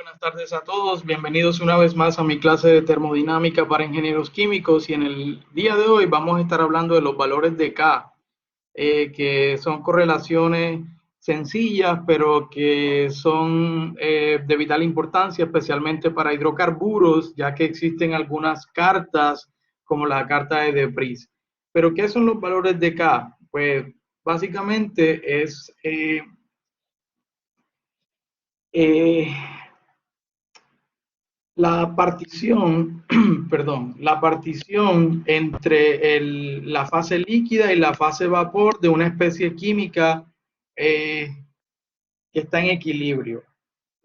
buenas tardes a todos. Bienvenidos una vez más a mi clase de termodinámica para ingenieros químicos y en el día de hoy vamos a estar hablando de los valores de K, que son correlaciones sencillas, pero que son de vital importancia, especialmente para hidrocarburos, ya que existen algunas cartas, como la carta de De Vries. Pero, ¿qué son los valores de K? Pues básicamente es eh, la partición, perdón, la partición entre la fase líquida y la fase vapor de una especie química eh, que está en equilibrio.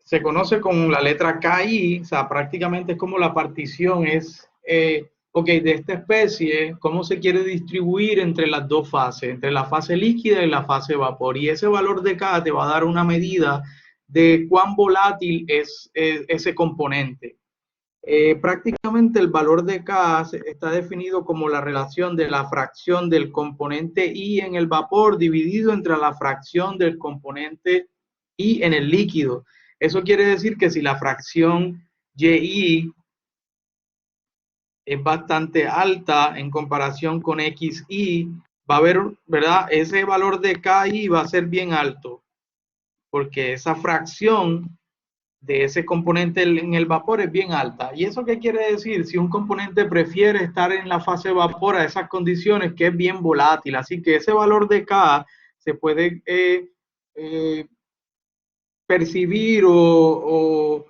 Se conoce con la letra KI, o sea, prácticamente es como la partición es, ok, de esta especie, cómo se quiere distribuir entre las dos fases, entre la fase líquida y la fase vapor. Y ese valor de K te va a dar una medida de cuán volátil es ese componente. Prácticamente el valor de K está definido como la relación de la fracción del componente I en el vapor dividido entre la fracción del componente I en el líquido. Eso quiere decir que si la fracción YI es bastante alta en comparación con XI, va a haber, ¿verdad? Ese valor de KI va a ser bien alto, porque esa fracción de ese componente en el vapor es bien alta. ¿Y eso qué quiere decir? Si un componente prefiere estar en la fase vapor a esas condiciones, que es bien volátil. Así que ese valor de K se puede percibir o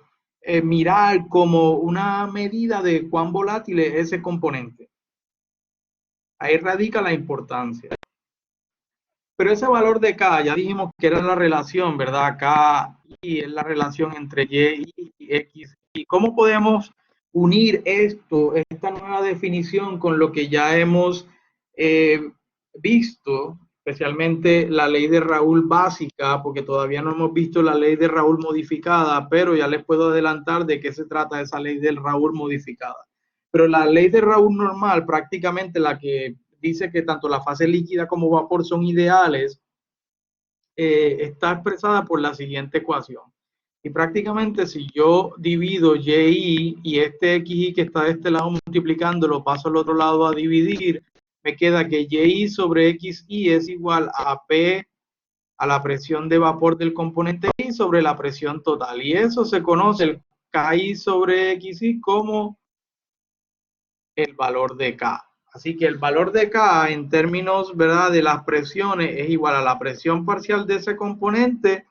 mirar como una medida de cuán volátil es ese componente. Ahí radica la importancia. Pero ese valor de K, ya dijimos que era la relación, ¿verdad? K y es la relación entre Y y X. ¿Y cómo podemos unir esta nueva definición con lo que ya hemos visto, especialmente la ley de Raoult básica, porque todavía no hemos visto la ley de Raoult modificada, pero ya les puedo adelantar de qué se trata esa ley de Raoult modificada. Pero la ley de Raoult normal, prácticamente la que dice que tanto la fase líquida como vapor son ideales, está expresada por la siguiente ecuación. Y prácticamente si yo divido Y y este XY que está de este lado multiplicando, lo paso al otro lado a dividir, me queda que Y sobre XY es igual a P a la presión de vapor del componente I sobre la presión total. Y eso se conoce, el KI sobre XY, como el valor de K. Así que el valor de K en términos, ¿verdad?, de las presiones es igual a la presión parcial de ese componente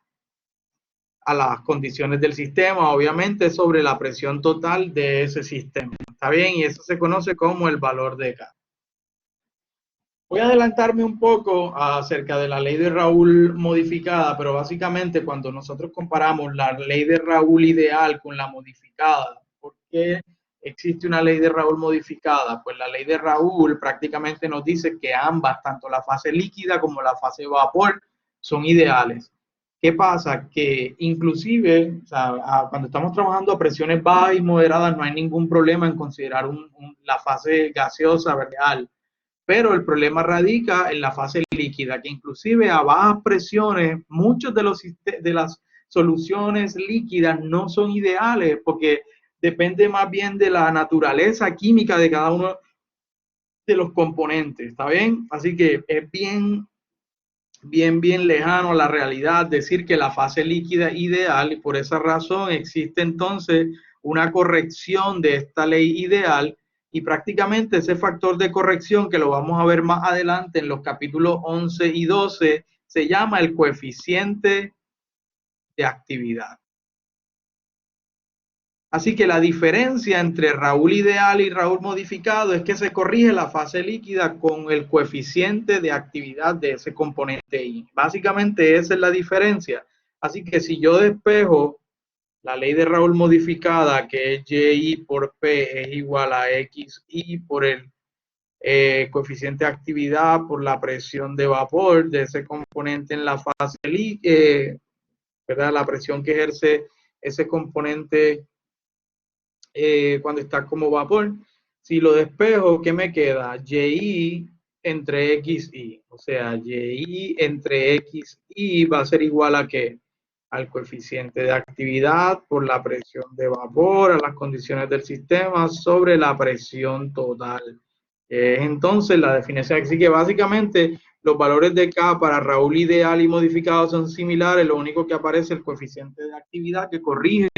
a las condiciones del sistema, obviamente, sobre la presión total de ese sistema. ¿Está bien? Y eso se conoce como el valor de K. Voy a adelantarme un poco acerca de la ley de Raoult modificada, pero básicamente cuando nosotros comparamos la ley de Raoult ideal con la modificada, ¿por qué existe una ley de Raoult modificada? Pues la ley de Raoult prácticamente nos dice que ambas, tanto la fase líquida como la fase vapor, son ideales. ¿Qué pasa? Que inclusive, o sea, cuando estamos trabajando a presiones bajas y moderadas, no hay ningún problema en considerar la fase gaseosa real. Pero el problema radica en la fase líquida, que inclusive a bajas presiones, muchos de las soluciones líquidas no son ideales, porque depende más bien de la naturaleza química de cada uno de los componentes, ¿está bien? Así que es bien lejano a la realidad decir que la fase líquida es ideal, y por esa razón existe entonces una corrección de esta ley ideal, y prácticamente ese factor de corrección, que lo vamos a ver más adelante en los capítulos 11 y 12, se llama el coeficiente de actividad. Así que la diferencia entre Raoult ideal y Raoult modificado es que se corrige la fase líquida con el coeficiente de actividad de ese componente I. Básicamente esa es la diferencia. Así que si yo despejo la ley de Raoult modificada, que es Y por P es igual a XI por el coeficiente de actividad por la presión de vapor de ese componente en la fase líquida, ¿verdad? La presión que ejerce ese componente cuando está como vapor. Si lo despejo, ¿qué me queda? Y entre XI. O sea, Y entre XI va a ser igual a ¿qué? al coeficiente de actividad por la presión de vapor, a las condiciones del sistema sobre la presión total. Entonces, la definición, así que básicamente los valores de K para Raúl ideal y modificado son similares, lo único que aparece es el coeficiente de actividad que corrige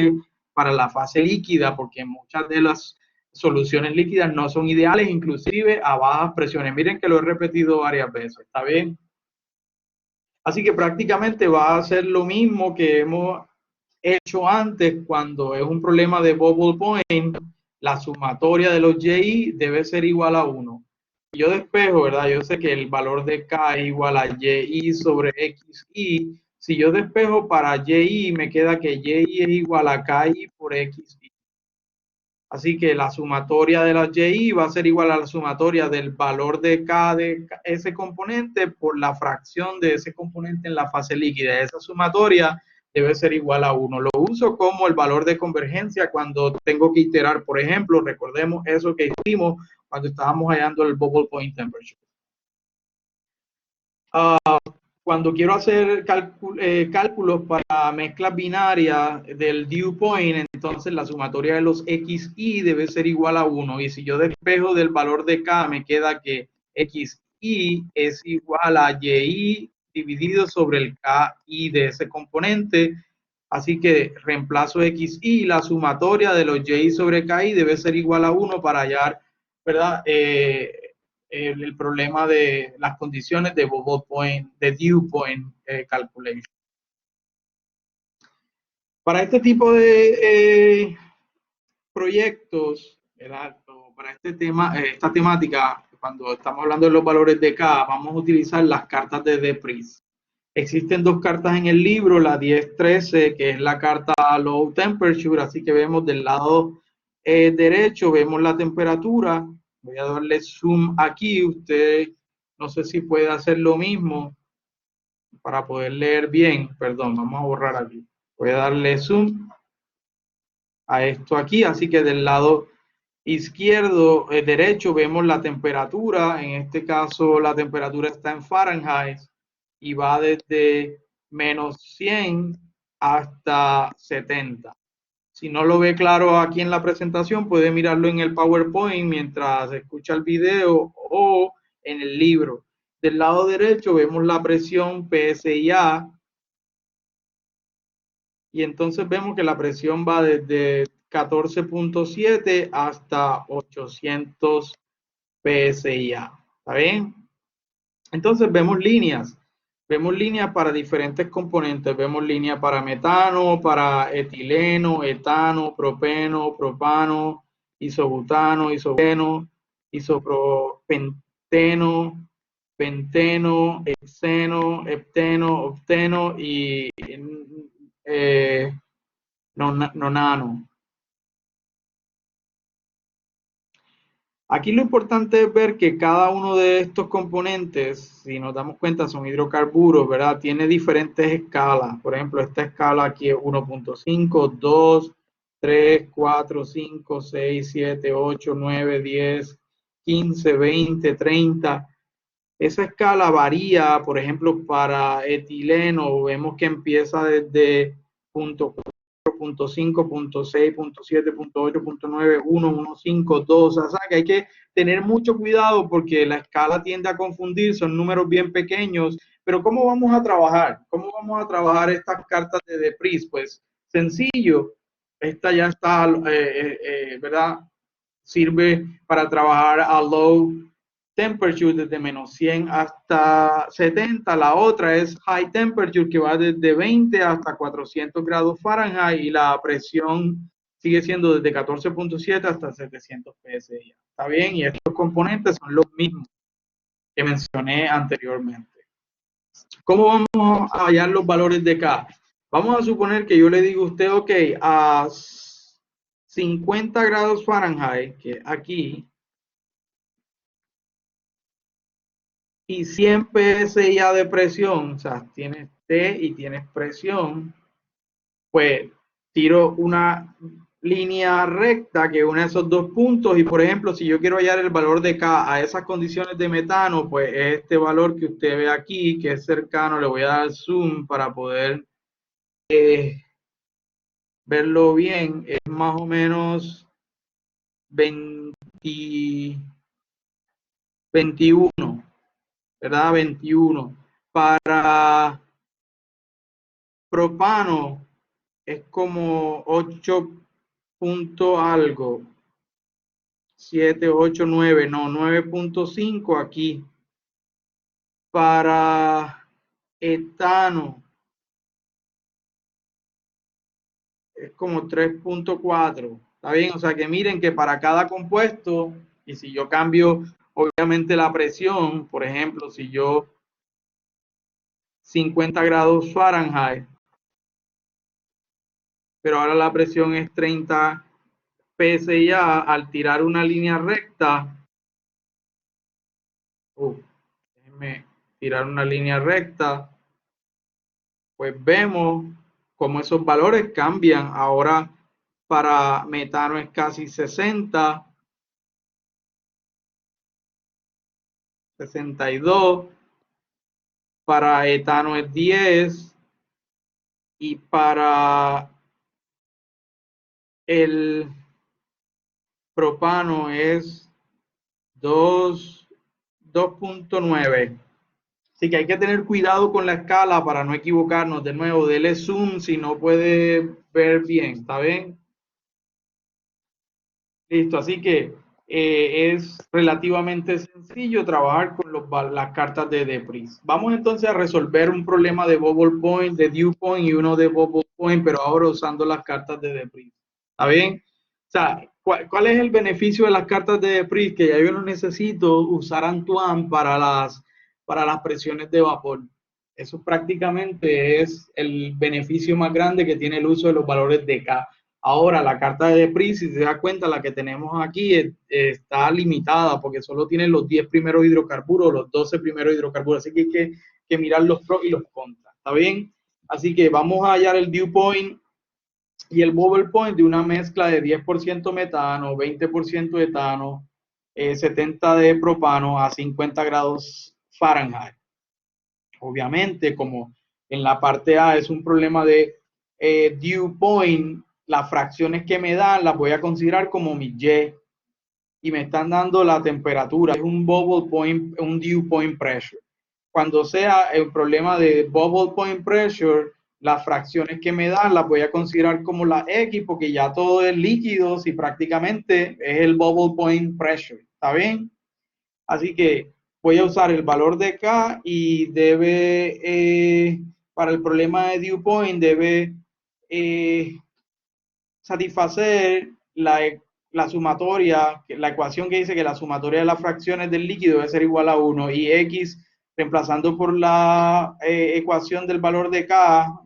para la fase líquida, porque muchas de las soluciones líquidas no son ideales, inclusive a bajas presiones. Miren que lo he repetido varias veces, ¿está bien? Así que prácticamente va a ser lo mismo que hemos hecho antes cuando es un problema de bubble point, la sumatoria de los YI debe ser igual a 1. Yo despejo, ¿verdad? Yo sé que el valor de K es igual a YI sobre XI. Si yo despejo para YI, me queda que YI es igual a KI por XI. Así que la sumatoria de las YI va a ser igual a la sumatoria del valor de K de ese componente por la fracción de ese componente en la fase líquida. Esa sumatoria debe ser igual a 1. Lo uso como el valor de convergencia cuando tengo que iterar. Por ejemplo, recordemos eso que hicimos cuando estábamos hallando el bubble point temperature. Cuando quiero hacer cálculos para mezclas binarias del dew point, entonces la sumatoria de los xi debe ser igual a 1. Y si yo despejo del valor de k, me queda que xi es igual a yi dividido sobre el ki de ese componente. Así que reemplazo xi, la sumatoria de los yi sobre ki debe ser igual a 1 para hallar, ¿verdad? El problema de las condiciones de bubble point, de dew point calculation. Para este tipo de proyectos, ¿verdad? Para este tema, esta temática, cuando estamos hablando de los valores de K, vamos a utilizar las cartas de DePris. Existen dos cartas en el libro, la 1013, que es la carta low temperature, así que vemos del lado derecho, vemos la temperatura. Voy a darle zoom aquí, usted no sé si puede hacer lo mismo para poder leer bien. Perdón, vamos a borrar aquí. Voy a darle zoom a esto aquí, así que del lado izquierdo, derecho, vemos la temperatura. En este caso, la temperatura está en Fahrenheit y va desde menos 100 hasta 70. Si no lo ve claro aquí en la presentación, puede mirarlo en el PowerPoint mientras escucha el video o en el libro. Del lado derecho vemos la presión PSI-A y entonces vemos que la presión va desde 14.7 hasta 800 PSI-A. ¿Está bien? Entonces vemos líneas. Vemos líneas para diferentes componentes. Vemos líneas para metano, para etileno, etano, propeno, propano, isobutano, isobuteno, isopropenteno, penteno, hexeno, hepteno, octeno y nonano. Aquí lo importante es ver que cada uno de estos componentes, si nos damos cuenta, son hidrocarburos, ¿verdad? Tiene diferentes escalas. Por ejemplo, esta escala aquí es 1.5, 2, 3, 4, 5, 6, 7, 8, 9, 10, 15, 20, 30. Esa escala varía, por ejemplo, para etileno, vemos que empieza desde punto 5, punto 6, punto 7, punto 8, punto 9, 1, 1, 5, 2, o sea que hay que tener mucho cuidado porque la escala tiende a confundir, son números bien pequeños, pero ¿cómo vamos a trabajar? ¿Cómo vamos a trabajar estas cartas de DePris? Pues sencillo, esta ya está, ¿verdad? Sirve para trabajar a low temperature desde menos 100 hasta 70. La otra es high temperature que va desde 20 hasta 400 grados Fahrenheit y la presión sigue siendo desde 14.7 hasta 700 PSI. ¿Está bien? Y estos componentes son los mismos que mencioné anteriormente. ¿Cómo vamos a hallar los valores de K? Vamos a suponer que yo le digo a usted, ok, a 50 grados Fahrenheit, que aquí, y 100 PSI de presión, o sea, tienes T y tienes presión, pues tiro una línea recta que une esos dos puntos y, por ejemplo, si yo quiero hallar el valor de K a esas condiciones de metano, pues este valor que usted ve aquí, que es cercano, le voy a dar zoom para poder verlo bien, es más o menos 21, ¿verdad? 21. Para propano es como 8 punto algo, 7, 8, 9, no, 9.5 aquí. Para etano es como 3.4. ¿Está bien? O sea que miren que para cada compuesto, y si yo cambio obviamente la presión, por ejemplo, si yo 50 grados Fahrenheit, pero ahora la presión es 30 PSI al tirar una línea recta, déjenme tirar una línea recta, pues vemos cómo esos valores cambian. Ahora para metano es casi 60, 62, para etano es 10 y para el propano es 2.9. Así que hay que tener cuidado con la escala para no equivocarnos. De nuevo, dele zoom si no puede ver bien, ¿está bien? Listo, así que es relativamente sencillo trabajar con las cartas de Depris. Vamos entonces a resolver un problema de bubble point, de dew point y uno de bubble point, pero ahora usando las cartas de Depris. ¿Está bien? O sea, ¿cuál es el beneficio de las cartas de Depris? Que ya yo no necesito usar Antoine para las presiones de vapor. Eso prácticamente es el beneficio más grande que tiene el uso de los valores de K. Ahora, la carta de Depris, si se da cuenta, la que tenemos aquí está limitada porque solo tiene los 10 primeros hidrocarburos, los 12 primeros hidrocarburos. Así que hay que mirar los pros y los contras. ¿Está bien? Así que vamos a hallar el dew point y el bubble point de una mezcla de 10% metano, 20% etano, 70 de propano a 50 grados Fahrenheit. Obviamente, como en la parte A es un problema de dew point, las fracciones que me dan las voy a considerar como mi Y y me están dando la temperatura, es un bubble point, un dew point pressure. Cuando sea el problema de bubble point pressure, las fracciones que me dan las voy a considerar como la X porque ya todo es líquido y prácticamente es el bubble point pressure. ¿Está bien? Así que voy a usar el valor de K y debe, para el problema de dew point, debe satisfacer la sumatoria, la ecuación que dice que la sumatoria de las fracciones del líquido debe ser igual a 1 y X, reemplazando por la ecuación del valor de K,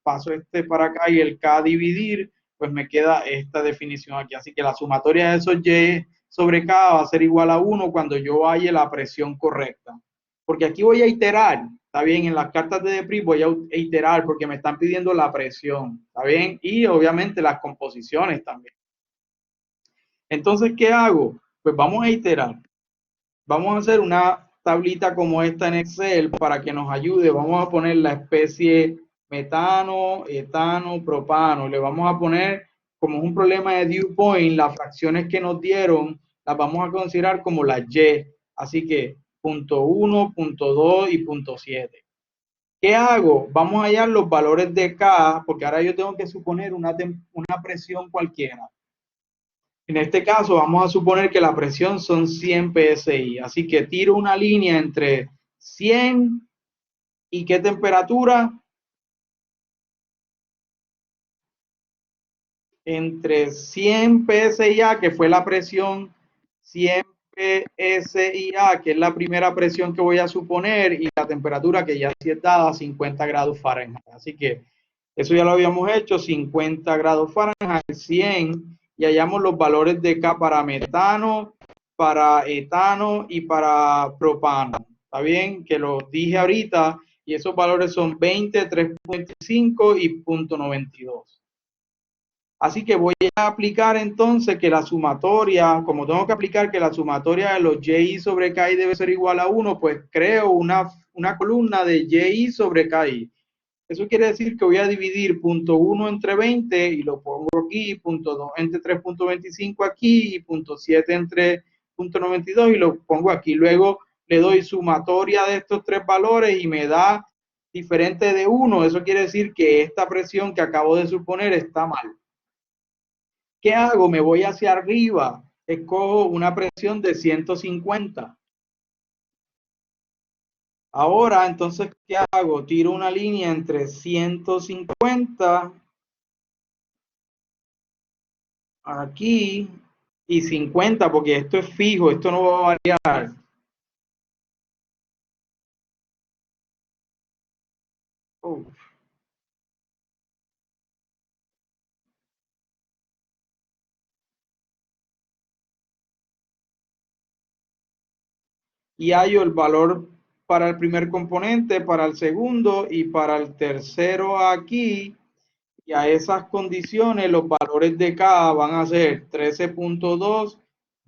paso este para acá y el K dividir, pues me queda esta definición aquí. Así que la sumatoria de esos Y sobre K va a ser igual a 1 cuando yo halle la presión correcta. Porque aquí voy a iterar, ¿está bien? En las cartas de Depris voy a iterar porque me están pidiendo la presión, ¿está bien? Y obviamente las composiciones también. Entonces, ¿qué hago? Pues vamos a iterar. Vamos a hacer una tablita como esta en Excel para que nos ayude. Vamos a poner la especie metano, etano, propano. Le vamos a poner, como es un problema de dew point, las fracciones que nos dieron las vamos a considerar como las Y. Así que punto 1, punto 2 y punto 7. ¿Qué hago? Vamos a hallar los valores de K, porque ahora yo tengo que suponer una presión cualquiera. En este caso, vamos a suponer que la presión son 100 PSI. Así que tiro una línea entre 100 y ¿qué temperatura? Entre 100 PSI, que fue la presión, 100 PSI, que es la primera presión que voy a suponer, y la temperatura que ya sí es dada, 50 grados Fahrenheit. Así que eso ya lo habíamos hecho, 50 grados Fahrenheit, 100, y hallamos los valores de K para metano, para etano y para propano. ¿Está bien? Que los dije ahorita, y esos valores son 20, 3.25 y 0.92. Así que voy a aplicar entonces que la sumatoria, como tengo que aplicar que la sumatoria de los Y sobre KI debe ser igual a 1, pues creo una columna de Y sobre KI. Eso quiere decir que voy a dividir punto 1 entre 20 y lo pongo aquí, punto 2 entre 3.25 aquí y punto 7 entre punto 92 y lo pongo aquí. Luego le doy sumatoria de estos tres valores y me da diferente de 1. Eso quiere decir que esta presión que acabo de suponer está mal. ¿Qué hago? Me voy hacia arriba. Escojo una presión de 150. Ahora, entonces, ¿qué hago? Tiro una línea entre 150 aquí y 50, porque esto es fijo, esto no va a variar. Y hallo el valor para el primer componente, para el segundo y para el tercero aquí. Y a esas condiciones los valores de K van a ser 13.2,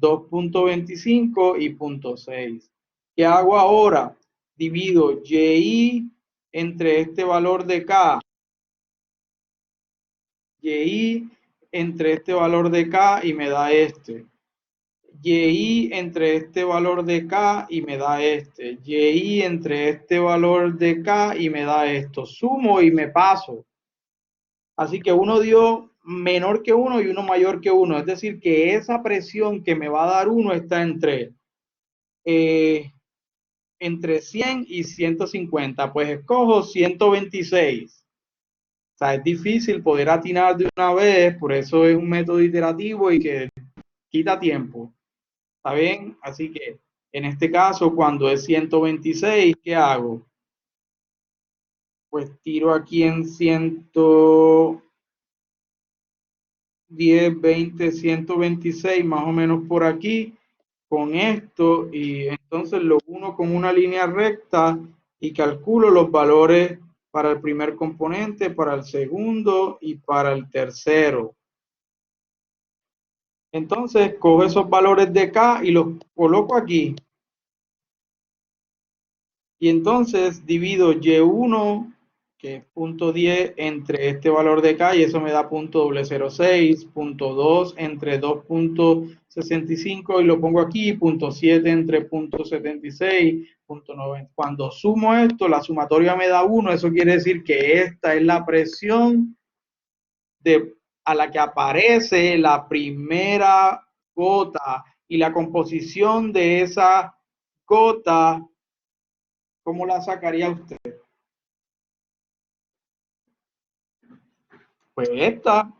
2.25 y 0.6. ¿Qué hago ahora? Divido Y entre este valor de K, Y entre este valor de K y me da este. Y entre este valor de K y me da este. Y entre este valor de K y me da esto. Sumo y me paso. Así que uno dio menor que 1 y uno mayor que 1. Es decir, que esa presión que me va a dar 1 está entre 100 y 150. Pues escojo 126. O sea, es difícil poder atinar de una vez, por eso es un método iterativo y que quita tiempo. ¿Está bien? Así que en este caso, cuando es 126, ¿qué hago? Pues tiro aquí en 110, 20, 126, más o menos por aquí, con esto, y entonces lo uno con una línea recta y calculo los valores para el primer componente, para el segundo y para el tercero. Entonces cojo esos valores de K y los coloco aquí. Y entonces divido Y1, que es punto 10, entre este valor de K, y eso me da punto 006, punto 2 entre 2.65, y lo pongo aquí, punto 7 entre punto 76, punto 90. Cuando sumo esto, la sumatoria me da 1, eso quiere decir que esta es la presión a la que aparece la primera gota, y la composición de esa gota, ¿cómo la sacaría usted? Pues esta,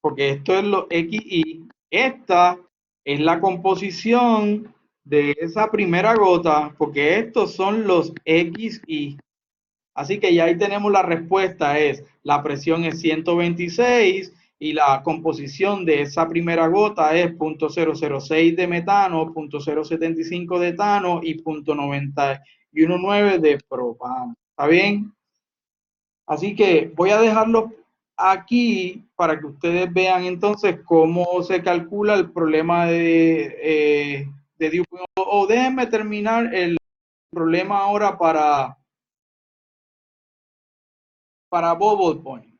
porque esto es lo XY, esta es la composición de esa primera gota, porque estos son los XY. Así que ya ahí tenemos la respuesta, es la presión es 126 y la composición de esa primera gota es 0.006 de metano, 0.075 de etano y 0.919 de propano. ¿Está bien? Así que voy a dejarlo aquí para que ustedes vean entonces cómo se calcula el problema de Dewey. O déjenme terminar el problema ahora para bubble point,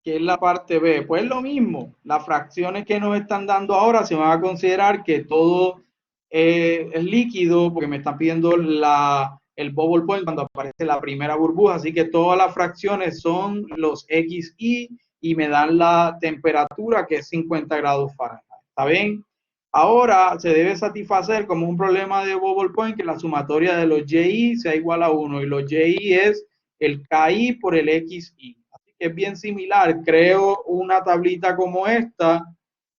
que es la parte B. Pues lo mismo, las fracciones que nos están dando ahora se van a considerar que todo es líquido, porque me están pidiendo el bubble point cuando aparece la primera burbuja, así que todas las fracciones son los XY y me dan la temperatura, que es 50 grados Fahrenheit. ¿Está bien? Ahora se debe satisfacer como un problema de bubble point que la sumatoria de los YI sea igual a 1, y los YI es el KI por el XY. Así que es bien similar. Creo una tablita como esta,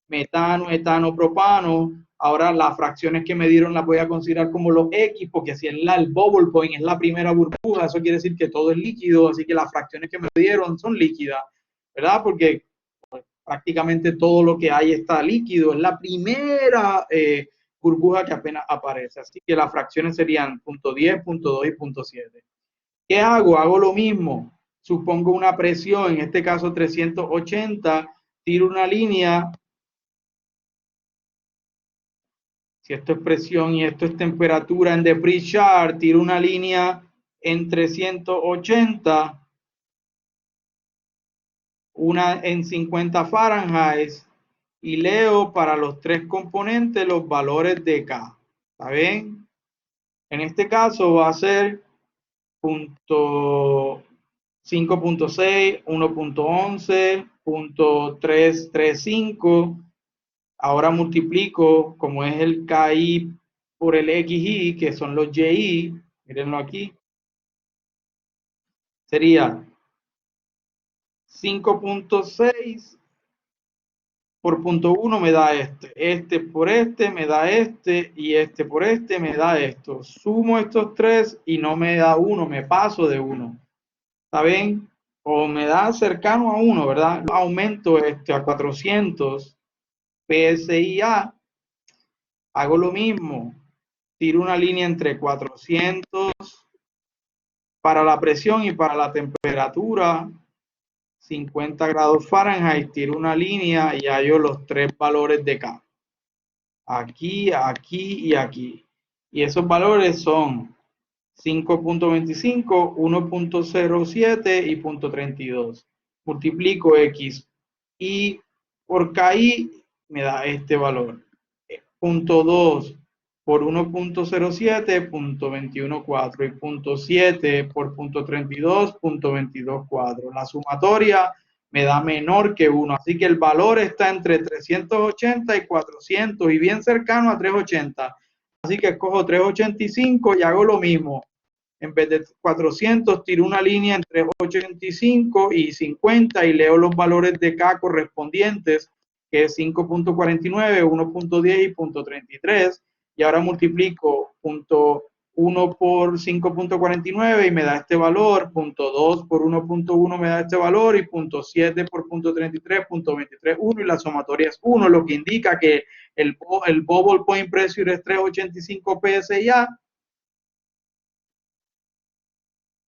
metano, etano, propano. Ahora las fracciones que me dieron las voy a considerar como los X, porque si el bubble point es la primera burbuja, eso quiere decir que todo es líquido, así que las fracciones que me dieron son líquidas, ¿verdad? Porque prácticamente todo lo que hay está líquido, es la primera burbuja que apenas aparece, así que las fracciones serían punto 10, punto 2 y punto 7. ¿Qué hago? Hago lo mismo, supongo una presión, en este caso 380, tiro una línea, si esto es presión y esto es temperatura en the pre-chart, tiro una línea en 380 una en 50 Fahrenheit y leo para los tres componentes los valores de K. ¿Está bien? En este caso va a ser 5.6, 1.11, 0.335. Ahora multiplico, como es el KI por el XI, que son los YI, mírenlo aquí, sería 5.6 por punto 1 me da este por este me da este, y este por este me da esto. Sumo estos tres y no me da 1, me paso de 1. ¿Está bien? O me da cercano a 1, ¿verdad? Aumento a 400 PSI-A, hago lo mismo, tiro una línea entre 400 para la presión y para la temperatura, 50 grados Fahrenheit, tiro una línea y hallo los tres valores de K. Aquí, aquí y aquí. Y esos valores son 5.25, 1.07 y 0.32. Multiplico X y por KI me da este valor. 0.2 por 1.07, 0.214 y 0.7 por 0.32, 0.224. La sumatoria me da menor que 1, así que el valor está entre 380 y 400 y bien cercano a 380. Así que escojo 385 y hago lo mismo. En vez de 400, tiro una línea entre 85 y 50 y leo los valores de K correspondientes, que es 5.49, 1.10 y 0.33. Y ahora multiplico 0.1 por 5.49 y me da este valor, 0.2 por 1.1 me da este valor, y 0.7 por 0.33, 0.231, y la sumatoria es 1, lo que indica que el bubble point pressure es 385 PSI-A.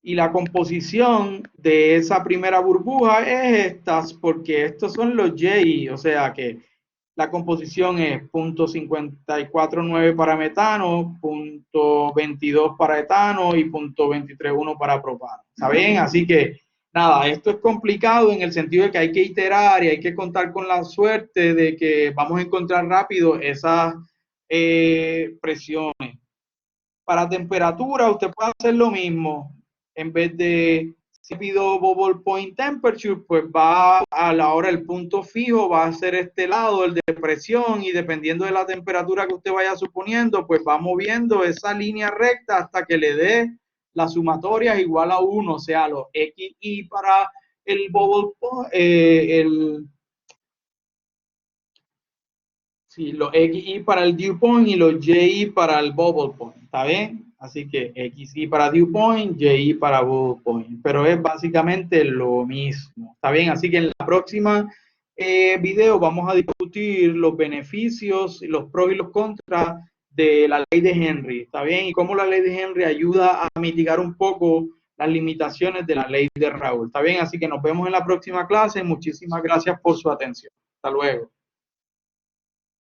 Y la composición de esa primera burbuja es estas, porque estos son los YI, o sea que la composición es 0.549 para metano, 0.22 para etano y 0.231 para propano. ¿Saben? Así que nada, esto es complicado en el sentido de que hay que iterar y hay que contar con la suerte de que vamos a encontrar rápido esas presiones. Para temperatura, usted puede hacer lo mismo. En vez de si pido bubble point temperature, pues va a la hora el punto fijo, va a ser este lado, el de presión, y dependiendo de la temperatura que usted vaya suponiendo, pues va moviendo esa línea recta hasta que le dé la sumatoria igual a 1, o sea, los XI para el bubble point, sí, los XI para el dew point y los YI para el bubble point, ¿está bien? Así que XI para dew point, YI para bubble point, pero es básicamente lo mismo, ¿está bien? Así que en la próxima video vamos a discutir los beneficios, los pros y los contras de la ley de Henry, ¿está bien? Y cómo la ley de Henry ayuda a mitigar un poco las limitaciones de la ley de Raoul, ¿está bien? Así que nos vemos en la próxima clase. Muchísimas gracias por su atención. Hasta luego.